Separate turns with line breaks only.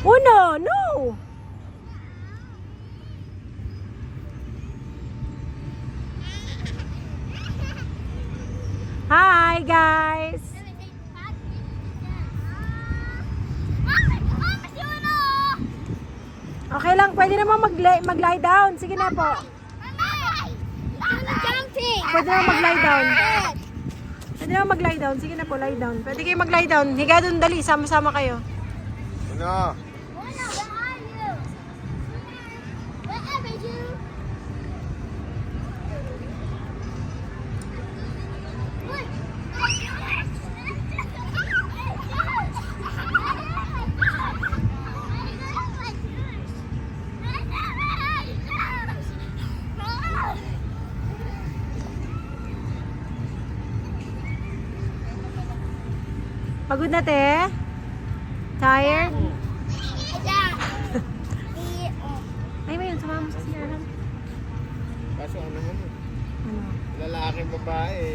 Uno, no! Hi, guys! Okay lang, pwede naman mag-lie down. Sige na po. Pwede naman mag-lie down. Pwede naman mag-lie down. Sige na po, lie down. Pwede kayo mag-lie down. Higa doon, dali. Sama-sama kayo.
Ano?
Pagod na, te? Tired? Ay, may yun. Sumama mo sa siyaran.
Kaso ano naman?
Ano?
Lalaki babae.